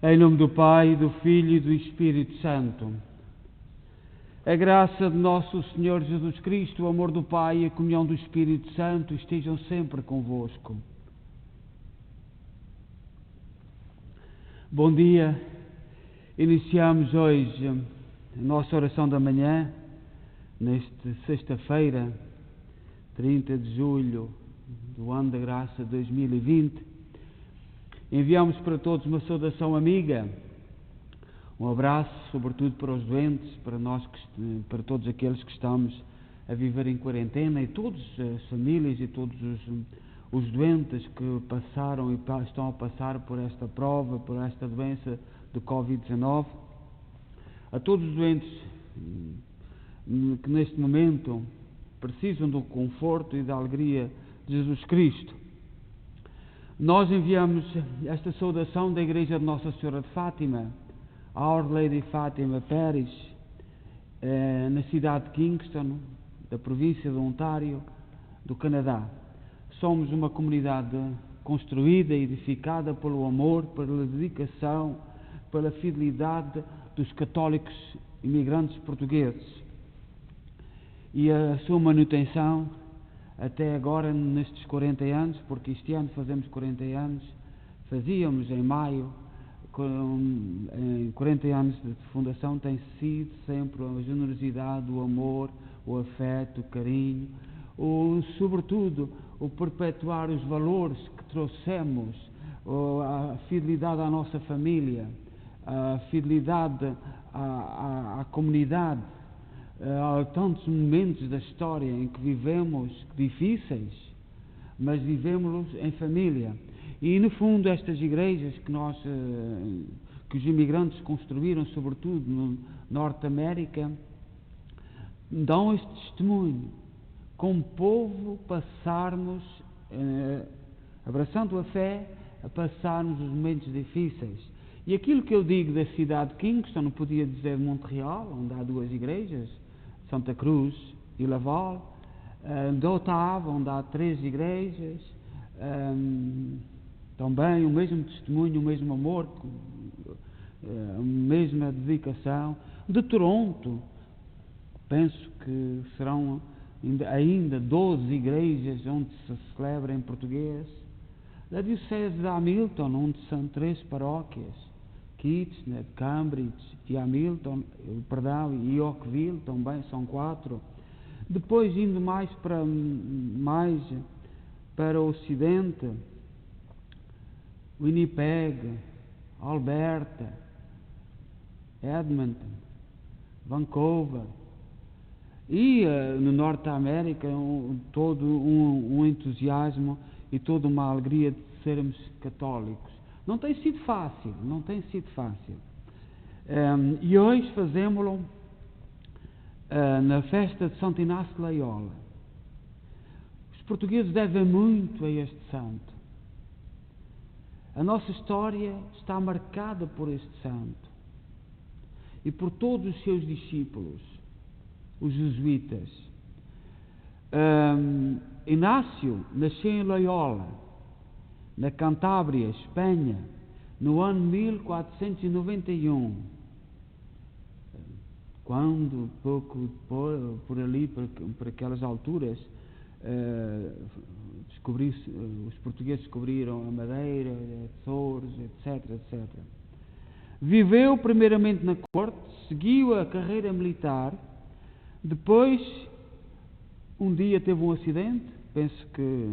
Em nome do Pai, do Filho e do Espírito Santo. A graça de nosso Senhor Jesus Cristo, o amor do Pai e a comunhão do Espírito Santo estejam sempre convosco. Bom dia. Iniciamos hoje a nossa oração da manhã, nesta sexta-feira, 30 de julho do ano da graça 2020. Enviamos para todos uma saudação amiga, um abraço, sobretudo para os doentes, para todos aqueles que estamos a viver em quarentena e todas as famílias e todos os doentes que passaram e estão a passar por esta prova, por esta doença de Covid-19. A todos os doentes que neste momento precisam do conforto e da alegria de Jesus Cristo. Nós enviamos esta saudação da Igreja de Nossa Senhora de Fátima, Our Lady Fátima Parish, na cidade de Kingston, da província de Ontário, do Canadá. Somos uma comunidade construída e edificada pelo amor, pela dedicação, pela fidelidade dos católicos imigrantes portugueses. E a sua manutenção até agora, nestes 40 anos, porque este ano fazemos 40 anos, fazíamos em maio, em 40 anos de fundação, tem sido sempre a generosidade, o amor, o afeto, o carinho, sobretudo o perpetuar os valores que trouxemos, a fidelidade à nossa família, a fidelidade à comunidade. Há tantos momentos da história em que vivemos difíceis, mas vivemos-los em família. E no fundo estas igrejas que os imigrantes construíram, sobretudo no Norte América, dão este testemunho. Como povo passarmos, abraçando a fé, a passarmos os momentos difíceis. E aquilo que eu digo da cidade de Kingston, não podia dizer de Montreal, onde há duas igrejas, Santa Cruz e Laval, de Ottawa, onde há 3 igrejas, também o mesmo testemunho, o mesmo amor, a mesma dedicação. De Toronto, penso que serão ainda 12 igrejas onde se celebra em português. Da Diocese de Hamilton, onde são 3 paróquias, Kitchener, Cambridge e Hamilton, e Oakville também são 4. Depois indo mais para o ocidente, Winnipeg, Alberta, Edmonton, Vancouver e no Norte da América todo um entusiasmo e toda uma alegria de sermos católicos. Não tem sido fácil. E hoje fazemos-lo na festa de Santo Inácio de Loyola. Os portugueses devem muito a este santo. A nossa história está marcada por este santo e por todos os seus discípulos, os jesuítas. Inácio nasceu em Loyola, na Cantábria, Espanha, no ano 1491, quando, pouco depois, por ali, por aquelas alturas, os portugueses descobriram a Madeira, Açores, etc. Viveu primeiramente na corte, seguiu a carreira militar, depois, um dia teve um acidente, penso que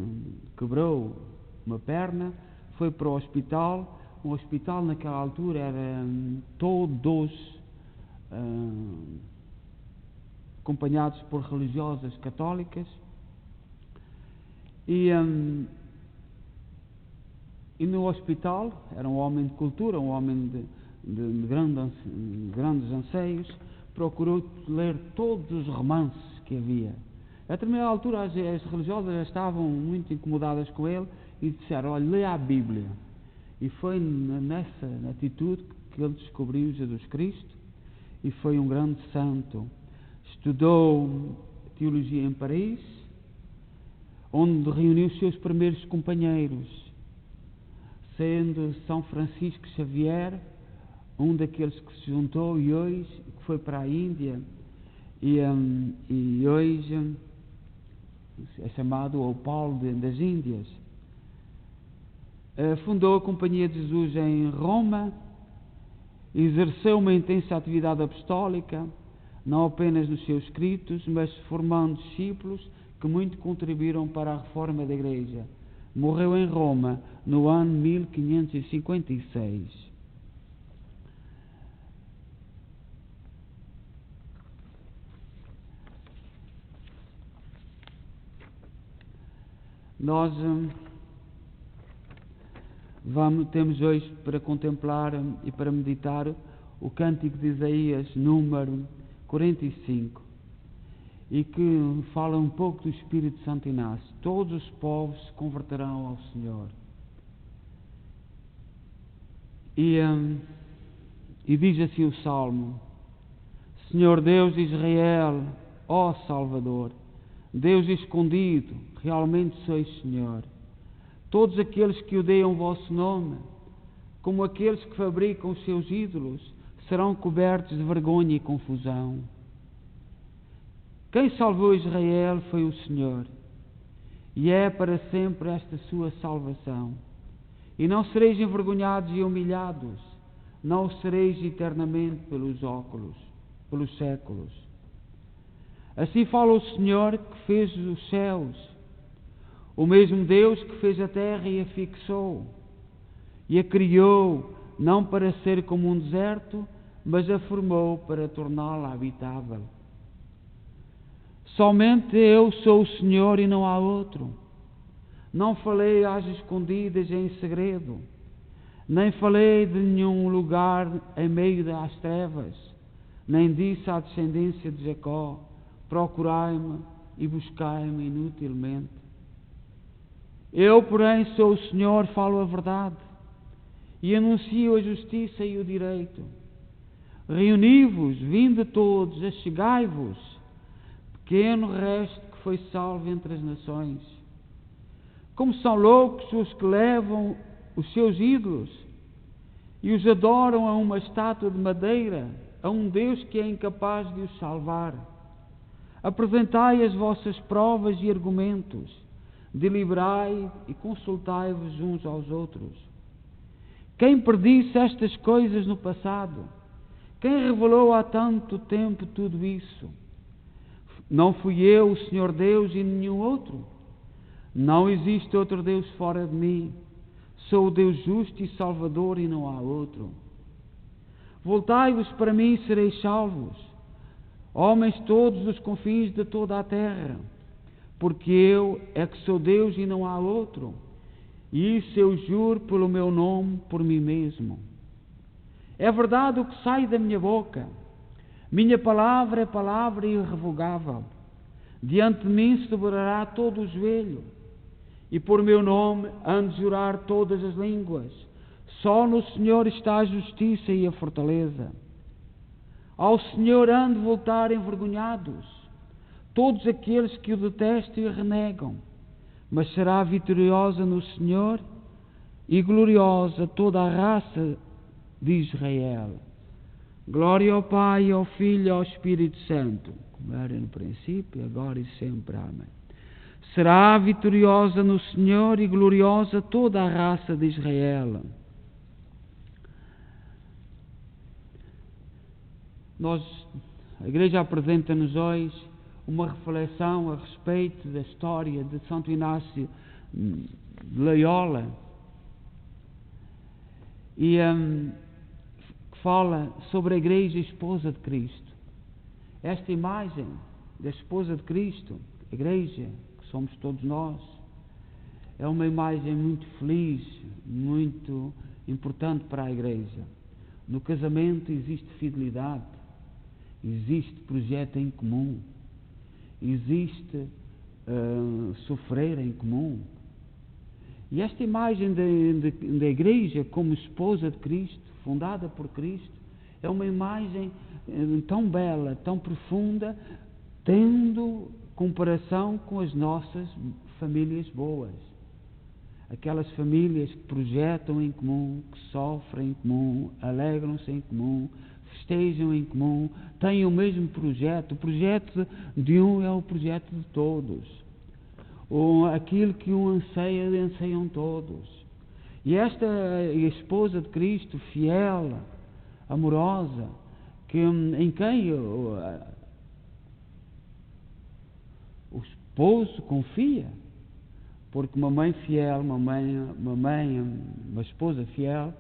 quebrou uma perna, foi para o hospital. O hospital naquela altura era todos acompanhados por religiosas católicas e no hospital era um homem de cultura, um homem de grandes anseios, procurou ler todos os romances que havia. A determinada altura as religiosas já estavam muito incomodadas com ele e disseram: olha, leia a Bíblia. E foi nessa atitude que ele descobriu Jesus Cristo e foi um grande santo. Estudou teologia em Paris, onde reuniu os seus primeiros companheiros, sendo São Francisco Xavier um daqueles que se juntou e hoje que foi para a Índia e hoje é chamado o Paulo das Índias. Fundou a Companhia de Jesus em Roma, exerceu uma intensa atividade apostólica, não apenas nos seus escritos, mas formando discípulos que muito contribuíram para a reforma da Igreja. Morreu em Roma no ano 1556. Nós temos hoje para contemplar e para meditar o Cântico de Isaías, número 45, e que fala um pouco do Espírito Santo Inácio. Todos os povos se converterão ao Senhor. E diz assim o Salmo: Senhor Deus de Israel, ó Salvador, Deus escondido, realmente sois Senhor. Todos aqueles que odeiam o vosso nome, como aqueles que fabricam os seus ídolos, serão cobertos de vergonha e confusão. Quem salvou Israel foi o Senhor, e é para sempre esta sua salvação. E não sereis envergonhados e humilhados, não o sereis eternamente pelos séculos. Assim fala o Senhor que fez os céus, o mesmo Deus que fez a terra e a fixou, e a criou, não para ser como um deserto, mas a formou para torná-la habitável. Somente eu sou o Senhor e não há outro. Não falei às escondidas em segredo, nem falei de nenhum lugar em meio das trevas, nem disse à descendência de Jacó: procurai-me e buscai-me inutilmente. Eu, porém, sou o Senhor, falo a verdade, e anuncio a justiça e o direito. Reuni-vos, vinde todos, achegai-vos, pequeno resto que foi salvo entre as nações. Como são loucos os que levam os seus ídolos e os adoram a uma estátua de madeira, a um Deus que é incapaz de os salvar. Apresentai as vossas provas e argumentos, deliberai e consultai-vos uns aos outros. Quem predisse estas coisas no passado? Quem revelou há tanto tempo tudo isso? Não fui eu, o Senhor Deus, e nenhum outro? Não existe outro Deus fora de mim. Sou o Deus justo e salvador e não há outro. Voltai-vos para mim e sereis salvos, homens todos dos confins de toda a terra, porque eu é que sou Deus e não há outro, e isso eu juro pelo meu nome, por mim mesmo. É verdade o que sai da minha boca, minha palavra é palavra irrevogável. Diante de mim se dobrará todo o joelho, e por meu nome hão de jurar todas as línguas. Só no Senhor está a justiça e a fortaleza. Ao Senhor hão de voltar envergonhados todos aqueles que o detestam e renegam, mas será vitoriosa no Senhor e gloriosa toda a raça de Israel. Glória ao Pai, ao Filho e ao Espírito Santo, como era no princípio, agora e sempre. Amém. Será vitoriosa no Senhor e gloriosa toda a raça de Israel. A Igreja apresenta-nos hoje uma reflexão a respeito da história de Santo Inácio de Loyola, e que fala sobre a Igreja esposa de Cristo. Esta imagem da esposa de Cristo, a Igreja, que somos todos nós, é uma imagem muito feliz, muito importante para a Igreja. No casamento existe fidelidade, existe projeto em comum, existe sofrer em comum. E esta imagem da Igreja como esposa de Cristo, fundada por Cristo, é uma imagem tão bela, tão profunda, tendo comparação com as nossas famílias boas. aquelas famílias que projetam em comum, que sofrem em comum, alegram-se em comum, festejam em comum, têm o mesmo projeto. O projeto de um é o projeto de todos. Aquilo que um anseia, anseiam todos. E esta esposa de Cristo, fiel, amorosa, em quem o esposo confia, porque uma mãe fiel, uma esposa fiel,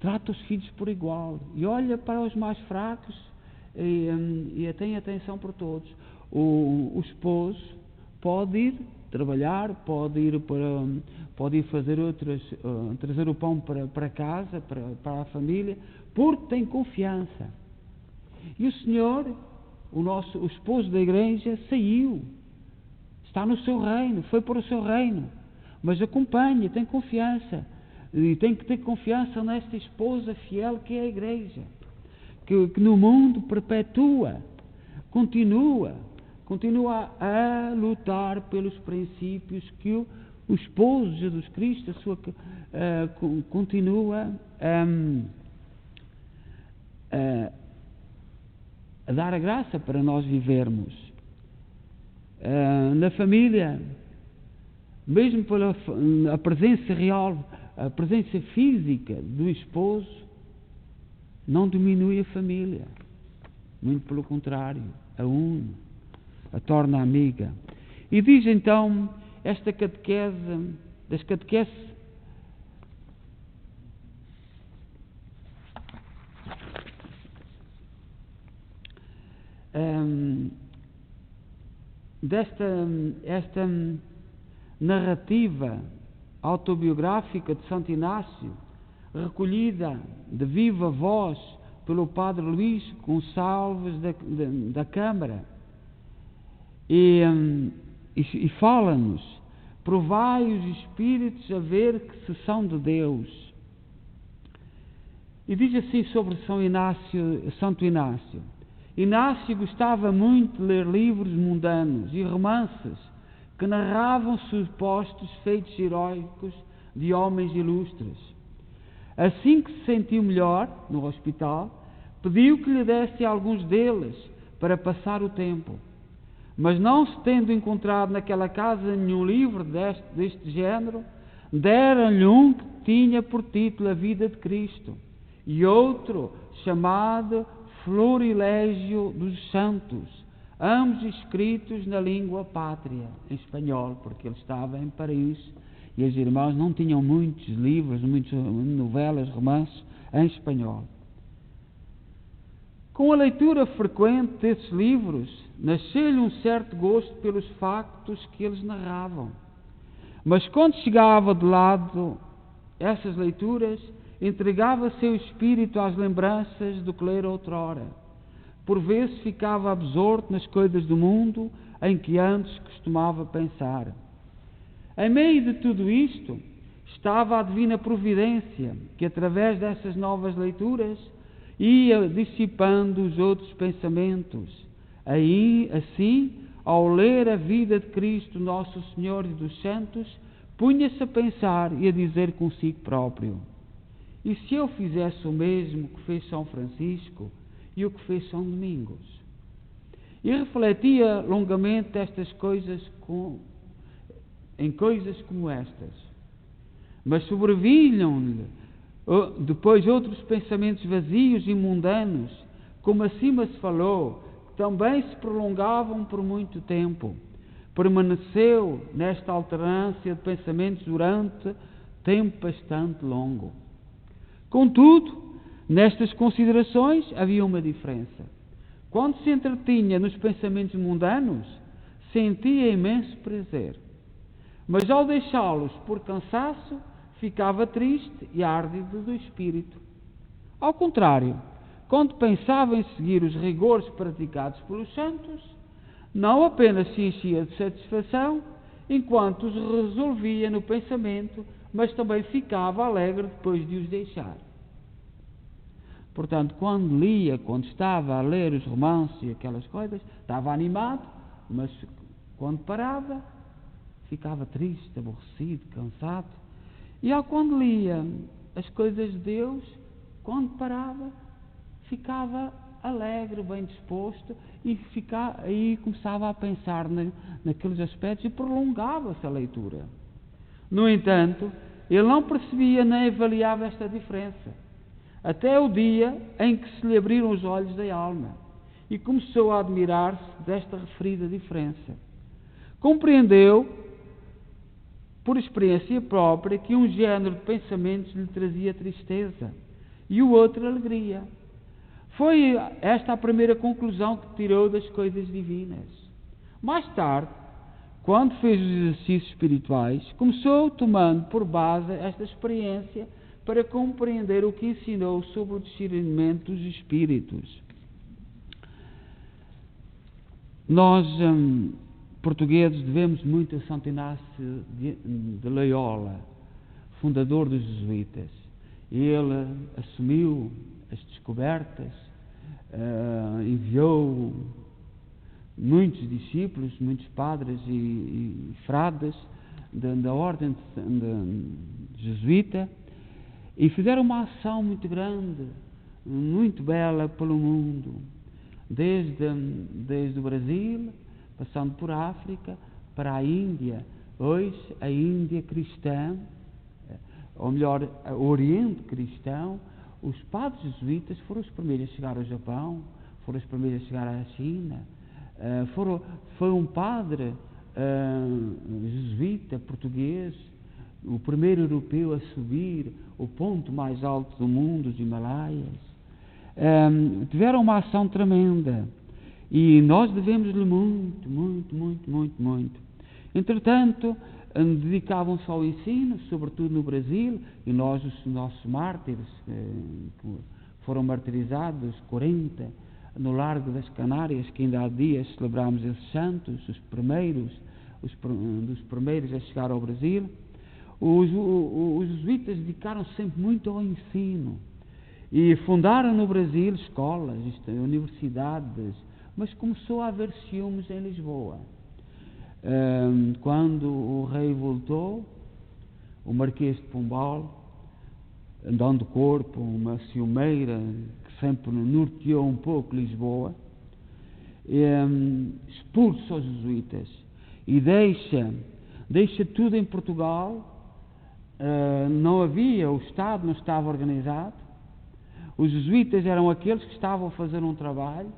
trata os filhos por igual e olha para os mais fracos e tem atenção por todos. O esposo pode ir trabalhar, pode ir fazer trazer o pão para casa, para a família, porque tem confiança. E o Senhor, o esposo da igreja, saiu, está no seu reino, foi para o seu reino, mas acompanha, tem confiança, e tem que ter confiança nesta esposa fiel que é a igreja, que no mundo perpetua, continua a lutar pelos princípios que o esposo Jesus Cristo continua a dar a graça para nós vivermos. Na família, mesmo pela a presença real, a presença física do esposo, não diminui a família, muito pelo contrário, a une, a torna amiga. E diz então esta catequese, das catequeses esta narrativa autobiográfica de Santo Inácio, recolhida de viva voz pelo Padre Luís Gonçalves da Câmara, e fala-nos: provai os Espíritos a ver que se são de Deus. E diz assim sobre Santo Inácio: Inácio gostava muito de ler livros mundanos e romances que narravam supostos feitos heróicos de homens ilustres. Assim que se sentiu melhor no hospital, pediu que lhe desse alguns deles para passar o tempo. Mas não se tendo encontrado naquela casa nenhum livro deste género, deram-lhe um que tinha por título A Vida de Cristo e outro chamado Florilégio dos Santos, ambos escritos na língua pátria, em espanhol, porque ele estava em Paris e os irmãos não tinham muitos livros, muitas novelas, romances em espanhol. Com a leitura frequente desses livros, nasceu-lhe um certo gosto pelos factos que eles narravam. Mas quando chegava de lado essas leituras, entregava seu espírito às lembranças do que lera outrora. Por vezes ficava absorto nas coisas do mundo em que antes costumava pensar. Em meio de tudo isto, estava a divina providência, que através dessas novas leituras ia dissipando os outros pensamentos. Aí, assim, ao ler a vida de Cristo, Nosso Senhor e dos santos, punha-se a pensar e a dizer consigo próprio: e se eu fizesse o mesmo que fez São Francisco e o que fez São Domingos? E refletia longamente estas coisas em coisas como estas. Mas sobrevinham-lhe depois outros pensamentos vazios e mundanos, como acima se falou, que também se prolongavam por muito tempo. Permaneceu nesta alternância de pensamentos durante tempo bastante longo. Contudo, nestas considerações havia uma diferença. Quando se entretinha nos pensamentos mundanos, sentia imenso prazer. Mas ao deixá-los por cansaço, ficava triste e árdido do espírito. Ao contrário, quando pensava em seguir os rigores praticados pelos santos, não apenas se enchia de satisfação, enquanto os resolvia no pensamento, mas também ficava alegre depois de os deixar. Portanto, quando estava a ler os romances e aquelas coisas, estava animado, mas quando parava, ficava triste, aborrecido, cansado, E ao quando lia as coisas de Deus, quando parava, ficava alegre, bem disposto, e aí começava a pensar naqueles aspectos e prolongava-se a leitura. No entanto, ele não percebia nem avaliava esta diferença, até o dia em que se lhe abriram os olhos da alma e começou a admirar-se desta referida diferença. Compreendeu, por experiência própria, que um género de pensamentos lhe trazia tristeza e o outro alegria. Foi esta a primeira conclusão que tirou das coisas divinas. Mais tarde, quando fez os exercícios espirituais, começou tomando por base esta experiência para compreender o que ensinou sobre o discernimento dos espíritos. Nós, portugueses, devemos muito a Santo Inácio de Loyola, fundador dos jesuítas. Ele assumiu as descobertas, enviou muitos discípulos, muitos padres e frades da ordem jesuíta, e fizeram uma ação muito grande, muito bela pelo mundo, desde o Brasil, passando por África, para a Índia. Hoje, a Índia cristã, ou melhor, o Oriente cristão, os padres jesuítas foram os primeiros a chegar ao Japão, foram os primeiros a chegar à China. Foi um padre jesuíta português, o primeiro europeu a subir o ponto mais alto do mundo, os Himalaias. Tiveram uma ação tremenda e nós devemos-lhe muito, muito, muito, muito, muito. Entretanto, dedicavam-se ao ensino, sobretudo no Brasil, e nós, os nossos mártires, que foram martirizados, 40, no Largo das Canárias, que ainda há dias celebramos esses santos, dos primeiros a chegar ao Brasil. Os jesuítas dedicaram-se sempre muito ao ensino e fundaram no Brasil escolas, universidades, mas começou a haver ciúmes em Lisboa. Quando o rei voltou, o Marquês de Pombal, andando corpo, uma ciumeira que sempre norteou um pouco Lisboa, expulsa os jesuítas e deixa tudo em Portugal. Não havia, o Estado não estava organizado, os jesuítas eram aqueles que estavam a fazer um trabalho.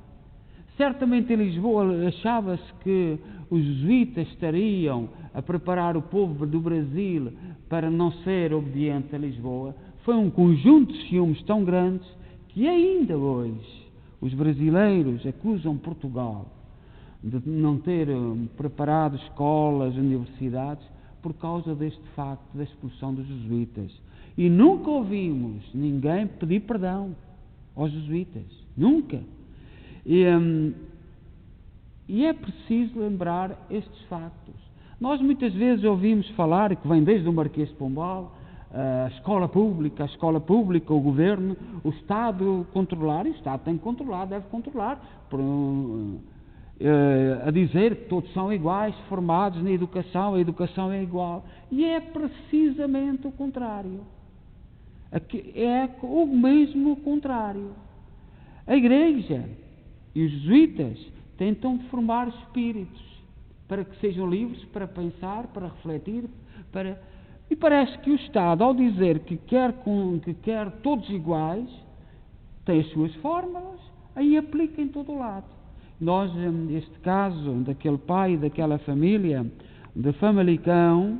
Certamente em Lisboa achava-se que os jesuítas estariam a preparar o povo do Brasil para não ser obediente a Lisboa. Foi um conjunto de ciúmes tão grandes que ainda hoje os brasileiros acusam Portugal de não ter preparado escolas, universidades, por causa deste facto da expulsão dos jesuítas. E nunca ouvimos ninguém pedir perdão aos jesuítas. Nunca. E é preciso lembrar estes factos. Nós muitas vezes ouvimos falar, que vem desde o Marquês de Pombal, a escola pública, o governo, o Estado controlar, e o Estado tem que controlar, deve controlar, a dizer que todos são iguais, formados na educação, a educação é igual. E é precisamente o contrário. É o mesmo contrário. A Igreja e os jesuítas tentam formar espíritos para que sejam livres para pensar, para refletir, e parece que o Estado, ao dizer que quer todos iguais, tem as suas fórmulas, aí aplica em todo o lado. Nós, este caso daquele pai e daquela família de Famalicão,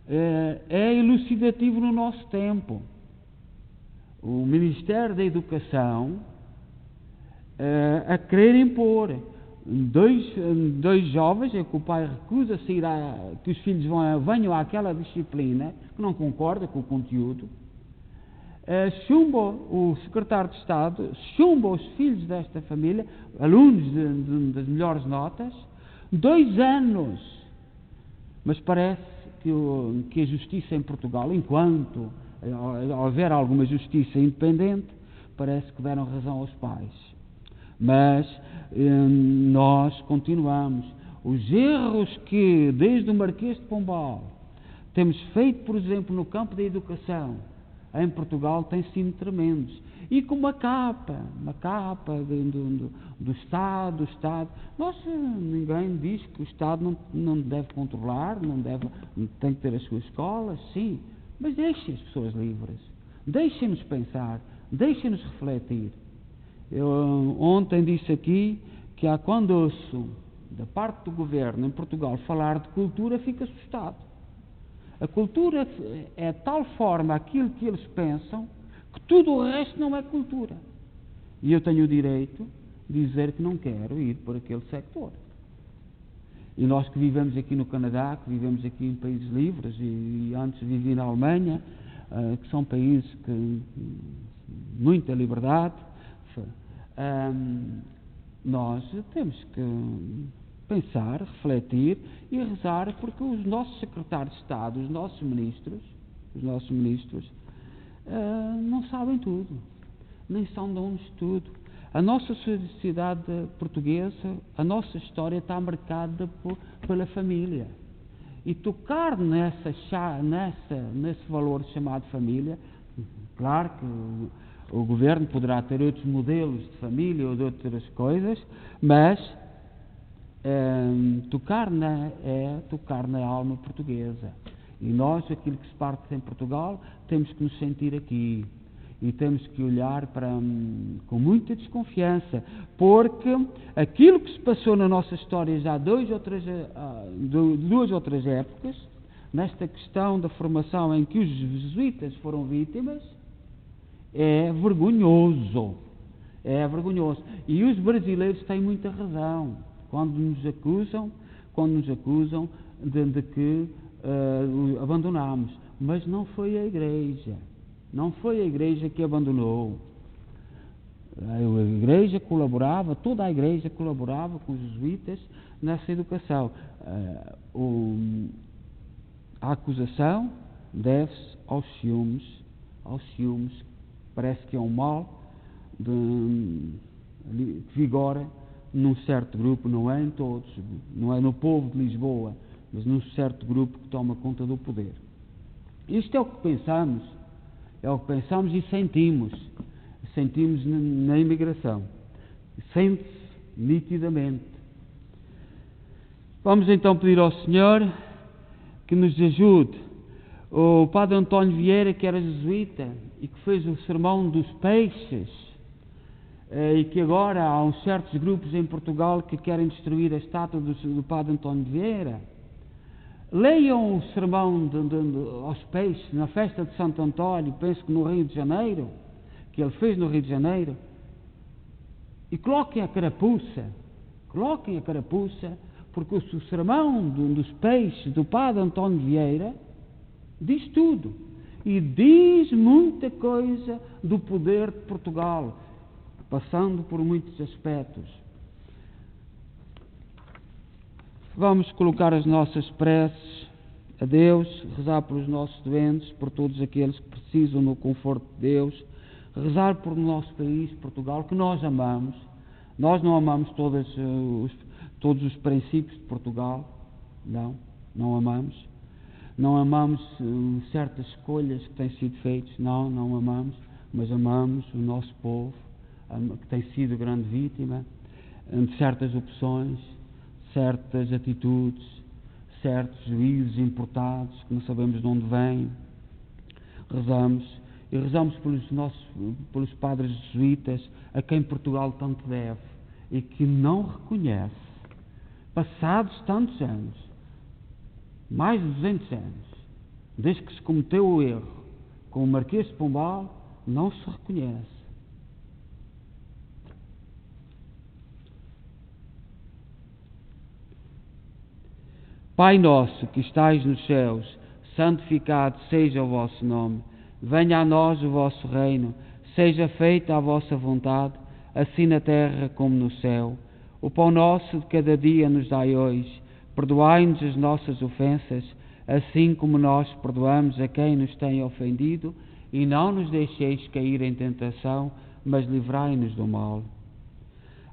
é elucidativo no nosso tempo. O Ministério da Educação a querer impor dois jovens, é que o pai recusa que os filhos venham àquela disciplina, que não concorda com o conteúdo, chumba o secretário de Estado, chumba os filhos desta família, alunos das melhores notas, 2 anos. Mas parece que a justiça em Portugal, enquanto houver alguma justiça independente, parece que deram razão aos pais. Mas nós continuamos. Os erros que, desde o Marquês de Pombal, temos feito, por exemplo, no campo da educação, em Portugal, tem sido tremendos. E com uma capa do Estado, ninguém diz que o Estado não deve controlar, tem que ter as suas escolas, sim, mas deixem as pessoas livres, deixem-nos pensar, deixem-nos refletir. Eu ontem disse aqui que quando ouço da parte do governo em Portugal falar de cultura, fico assustado. A cultura é de tal forma aquilo que eles pensam que tudo o resto não é cultura. E eu tenho o direito de dizer que não quero ir por aquele sector. E nós que vivemos aqui no Canadá, que vivemos aqui em países livres, e antes vivi na Alemanha, que são países que muita liberdade, nós temos que pensar, refletir e rezar, porque os nossos secretários de Estado, os nossos ministros não sabem tudo, nem são donos de tudo. A nossa sociedade portuguesa, a nossa história está marcada pela família. E tocar nesse valor chamado família, claro que o governo poderá ter outros modelos de família ou de outras coisas, mas tocar na alma portuguesa. E nós, aquilo que se parte em Portugal, temos que nos sentir aqui. E temos que olhar com muita desconfiança, porque aquilo que se passou na nossa história já duas ou três épocas, nesta questão da formação em que os jesuítas foram vítimas, é vergonhoso. É vergonhoso. E os brasileiros têm muita razão quando nos acusam de que abandonamos. Mas não foi a Igreja. Não foi a Igreja que abandonou. A Igreja colaborava, toda a Igreja colaborava com os jesuítas nessa educação. A acusação deve-se aos ciúmes, parece que é um mal que vigora num certo grupo, não é em todos, não é no povo de Lisboa, mas num certo grupo que toma conta do poder. Isto é o que pensamos e sentimos na imigração, sente-se nitidamente. Vamos então pedir ao Senhor que nos ajude. O Padre António Vieira, que era jesuíta e que fez o sermão dos peixes, e que agora há uns certos grupos em Portugal que querem destruir a estátua do Padre António Vieira. Leiam o sermão aos peixes na festa de Santo António, penso que no Rio de Janeiro, que ele fez no Rio de Janeiro, e coloquem a carapuça, porque o sermão dos peixes do Padre António Vieira diz tudo, e diz muita coisa do poder de Portugal, passando por muitos aspectos. Vamos colocar as nossas preces a Deus, rezar pelos nossos doentes, por todos aqueles que precisam do conforto de Deus, rezar por o nosso país, Portugal, que nós amamos. Nós não amamos todos os princípios de Portugal, não amamos. Não amamos certas escolhas que têm sido feitas, não amamos, mas amamos o nosso povo, que tem sido grande vítima de certas opções, certas atitudes, certos juízos importados que não sabemos de onde vêm. Rezamos pelos padres jesuítas a quem Portugal tanto deve e que não reconhece, passados tantos anos, mais de 200 anos, desde que se cometeu o erro com o Marquês de Pombal, não se reconhece. Pai nosso que estais nos céus, santificado seja o vosso nome. Venha a nós o vosso reino. Seja feita a vossa vontade, assim na terra como no céu. O pão nosso de cada dia nos dai hoje. Perdoai-nos as nossas ofensas, assim como nós perdoamos a quem nos tem ofendido. E não nos deixeis cair em tentação, mas livrai-nos do mal.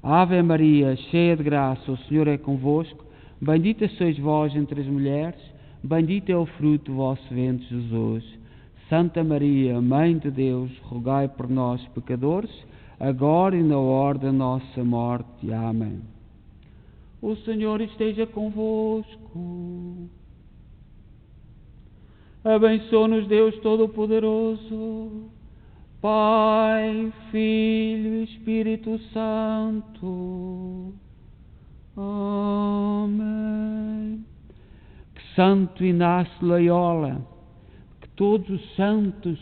Ave Maria, cheia de graça, o Senhor é convosco. Bendita sois vós entre as mulheres, Bendito é o fruto do vosso ventre, Jesus. Santa Maria, Mãe de Deus, rogai por nós, pecadores, agora e na hora da nossa morte. Amém. O Senhor esteja convosco. Abençoe-nos Deus Todo-Poderoso, Pai, Filho e Espírito Santo. Amém. Que Santo Inácio de Loyola, que todos os santos,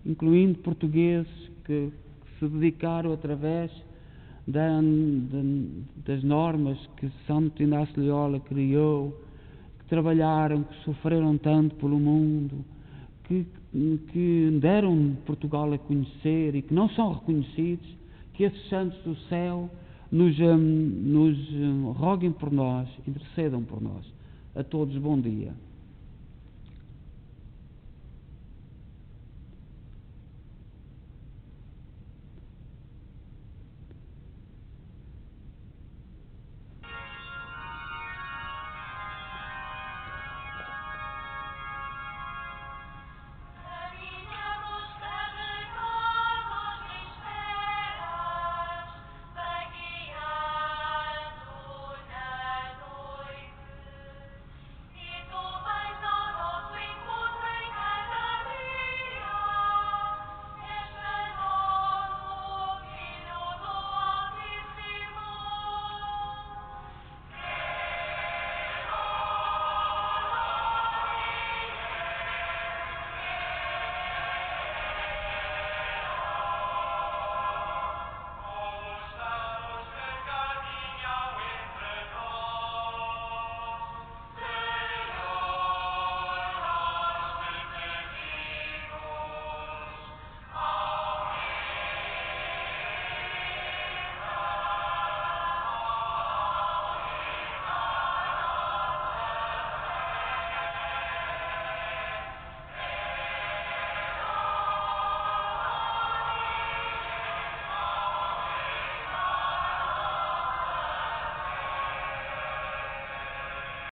incluindo portugueses, que se dedicaram através das normas que Santo Inácio de Loyola criou, que trabalharam, que sofreram tanto pelo mundo, que deram Portugal a conhecer e que não são reconhecidos, que esses santos do céu nos roguem por nós, intercedam por nós. A todos, bom dia.